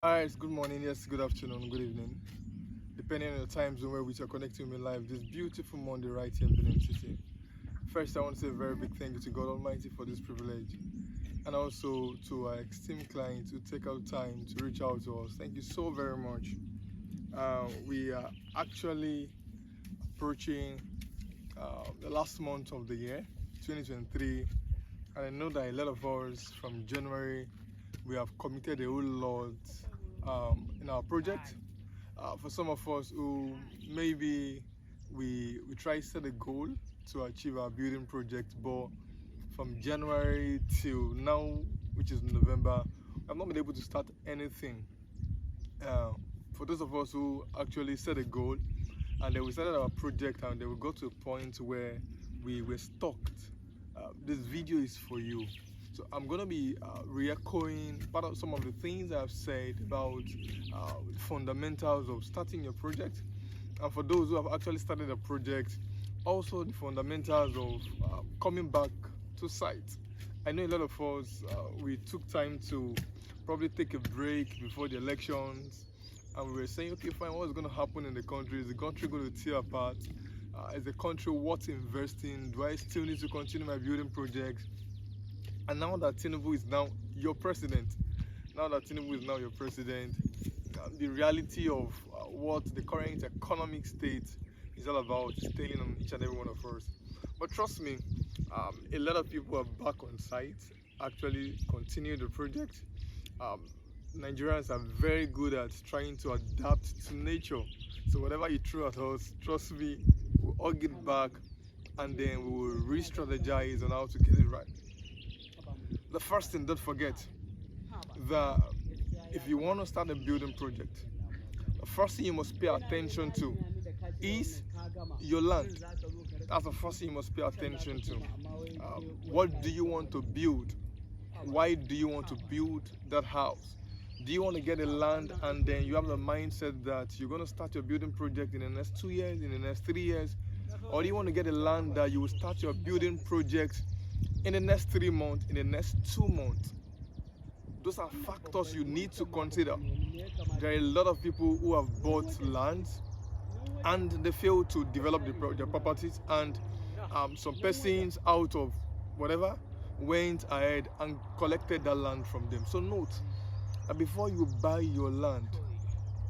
Alright, good morning, yes, good afternoon, good evening, depending on the time zone where which you're connecting with me live this beautiful Monday right here in Benin City. First, I want to say a very big thank you to God Almighty for this privilege and also to our esteemed clients who take out time to reach out to us. Thank you so very much. We are actually approaching the last month of the year, 2023, and I know that a lot of us from January we have committed a whole lot in our project. For some of us who maybe we try to set a goal to achieve our building project, but from January till now, which is November, I've not been able to start anything. Uh, for those of us who actually set a goal and then we started our project and then we got to a point where we were stuck, this video is for you. So I'm gonna be re-echoing part of some of the things I've said about fundamentals of starting your project, and for those who have actually started a project, also the fundamentals of coming back to site. I know a lot of us we took time to probably take a break before the elections, and we were saying, okay, fine, what's going to happen in the country? Is the country going to tear apart? Is the country worth investing? Do I still need to continue my building project? And now that Tinubu is now your president, the reality of what the current economic state is all about is telling on each and every one of us. But trust me, a lot of people are back on site, actually continue the project. Um, Nigerians are very good at trying to adapt to nature. So whatever you throw at us, trust me, we'll all get back and then we will re-strategize on how to get it right. The first thing, don't forget that if you want to start a building project, the first thing you must pay attention to is your land. That's the first thing you must pay attention to. What do you want to build? Why do you want to build that house? Do you want to get a land and then you have the mindset that you're going to start your building project in the next 2 years, in the next 3 years? Or do you want to get a land that you will start your building project in the next 3 months, in the next 2 months? Those are factors you need to consider. There are a lot of people who have bought lands and they fail to develop their properties, and some persons out of whatever went ahead and collected that land from them. So note that before you buy your land,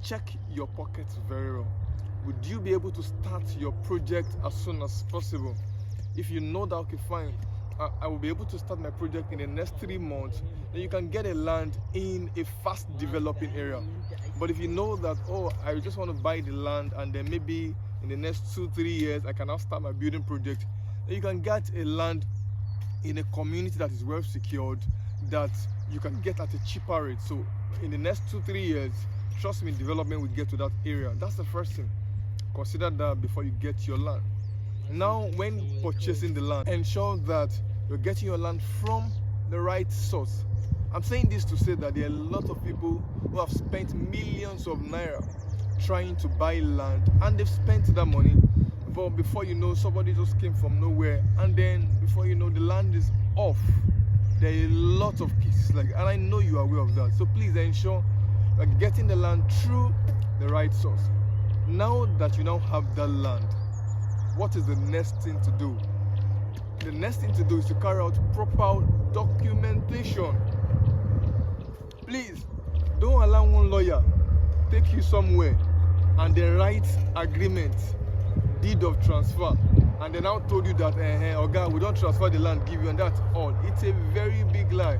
check your pockets very well. Would you be able to start your project as soon as possible? If you know that, okay, fine, I will be able to start my project in the next 3 months, then you can get a land in a fast developing area. But if you know that, oh, I just want to buy the land and then maybe in the next 2-3 years I can now start my building project, then you can get a land in a community that is well secured, that you can get at a cheaper rate. So in the next 2-3 years, trust me, development will get to that area. That's the first thing. Consider that before you get your land. Now, when purchasing the land, ensure that you're getting your land from the right source. I'm saying this to say that there are a lot of people who have spent millions of naira trying to buy land, and they've spent that money, but before you know, somebody just came from nowhere, and then before you know, the land is off. There are a lot of cases like that, and I know you are aware of that. So please ensure that getting the land through the right source. Now that you now have that land, what is the next thing to do? The next thing to do is to carry out proper documentation. Please don't allow one lawyer take you somewhere and then write agreement, deed of transfer, and they now told you that Oga, we don't transfer the land, give you, and that's all. It's a very big lie.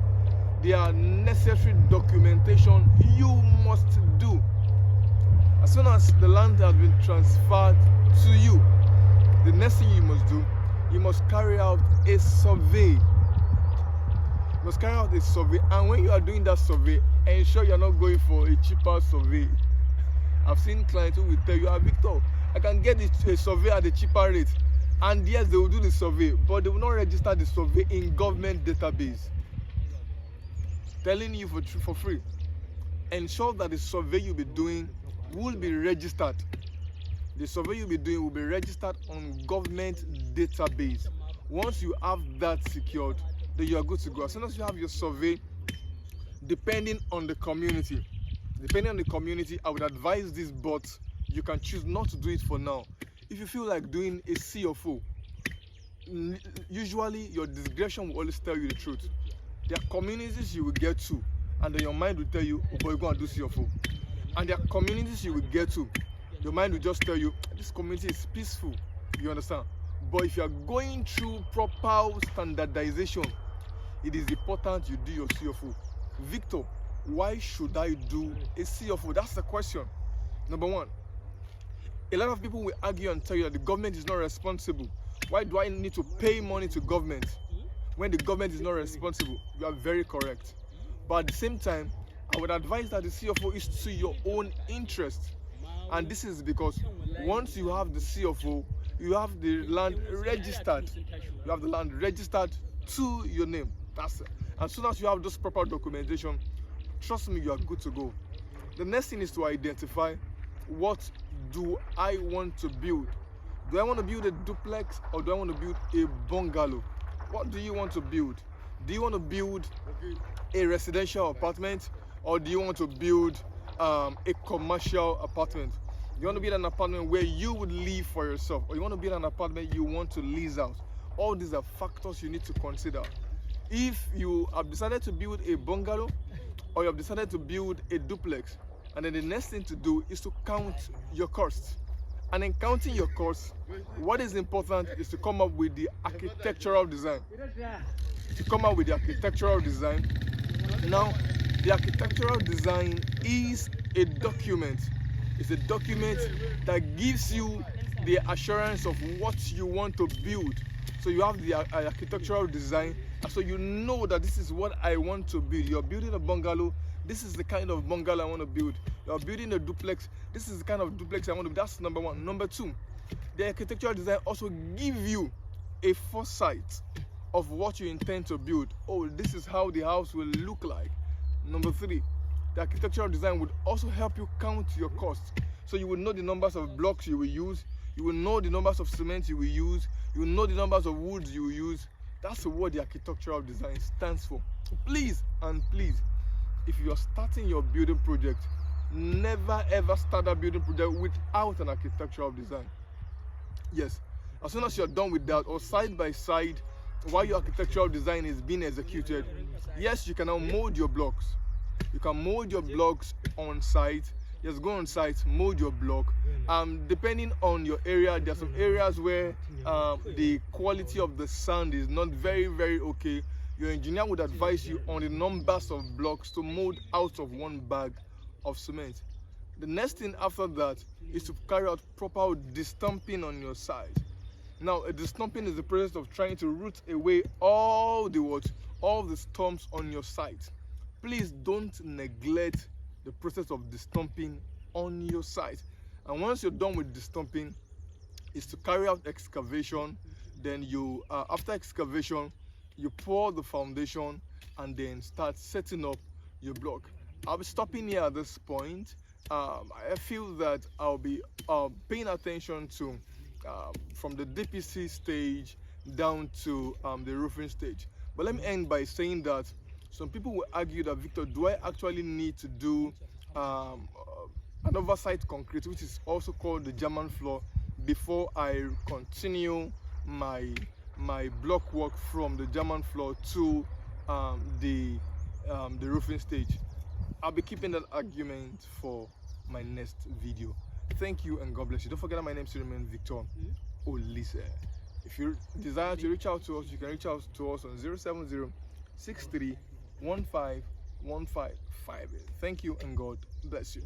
There are necessary documentation you must do. As soon as the land has been transferred to you, the next thing you must do, you must carry out a survey. You must carry out a survey, and when you are doing that survey, ensure you are not going for a cheaper survey. I've seen clients who will tell you, Victor, I can get a survey at a cheaper rate, and yes, they will do the survey, but they will not register the survey in government database, telling you for free. Ensure that the survey you'll be doing will be registered. The survey you'll be doing will be registered on government database. Once you have that secured, then you are good to go. As soon as you have your survey, depending on the community, Depending on the community, I would advise this, but you can choose not to do it for now. If you feel like doing a CFO, usually your discretion will always tell you the truth. There are communities you will get to, and then your mind will tell you, oh boy, go and do CFO. And there are communities you will get to, your mind will just tell you, this community is peaceful. You understand? But if you are going through proper standardization, it is important you do your CFO. Victor, why should I do a CFO? That's the question. Number one, a lot of people will argue and tell you that the government is not responsible. Why do I need to pay money to government when the government is not responsible? You are very correct. But at the same time, I would advise that the CFO is to your own interest. And this is because once you have the CFO, you have the land registered. You have the land registered to your name. That's it. As soon as you have this proper documentation, trust me, you are good to go. The next thing is to identify, what do I want to build? Do I want to build a duplex or do I want to build a bungalow? What do you want to build? Do you want to build a residential apartment or do you want to build a commercial apartment? You want to build an apartment where you would live for yourself, or you want to build an apartment you want to lease out? All these are factors you need to consider. If you have decided to build a bungalow or you have decided to build a duplex, and then the next thing to do is to count your costs. And in counting your costs, what is important is to come up with the architectural design. To come up with the architectural design. Now, the architectural design is a document. It's a document that gives you the assurance of what you want to build. So you have the architectural design, so you know that this is what I want to build. You're building a bungalow, this is the kind of bungalow I want to build. You're building a duplex, this is the kind of duplex I want to build. That's number one. Number two, the architectural design also gives you a foresight of what you intend to build. Oh, this is how the house will look like. Number three, the architectural design would also help you count your costs. So you will know the numbers of blocks you will use, you will know the numbers of cement you will use, you will know the numbers of woods you will use. That's what the architectural design stands for. Please and please, if you are starting your building project, never ever start a building project without an architectural design. Yes, as soon as you're done with that, or side by side, while your architectural design is being executed, yes, you can now mold your blocks. You can mold your blocks on site. Just go on site, mold your block. Depending on your area, there are some areas where the quality of the sand is not very, very okay. Your engineer would advise you on the numbers of blocks to mold out of one bag of cement. The next thing after that is to carry out proper destumping on your site. Now, a destumping is the process of trying to root away all the stumps on your site. Please don't neglect the process of destumping on your site. And once you're done with destumping, is to carry out excavation. Then you, after excavation, you pour the foundation and then start setting up your block. I'll be stopping here at this point. I feel that I'll be paying attention to from the DPC stage down to the roofing stage. But let me end by saying that some people will argue that, Victor, do I actually need to do an oversight concrete, which is also called the German floor, before I continue my block work from the German floor to the roofing stage? I'll be keeping that argument for my next video. Thank you and God bless you. Don't forget that my name still remains Victor Olise. If you desire to reach out to us, you can reach out to us on 070-6315-1558. Thank you and God bless you.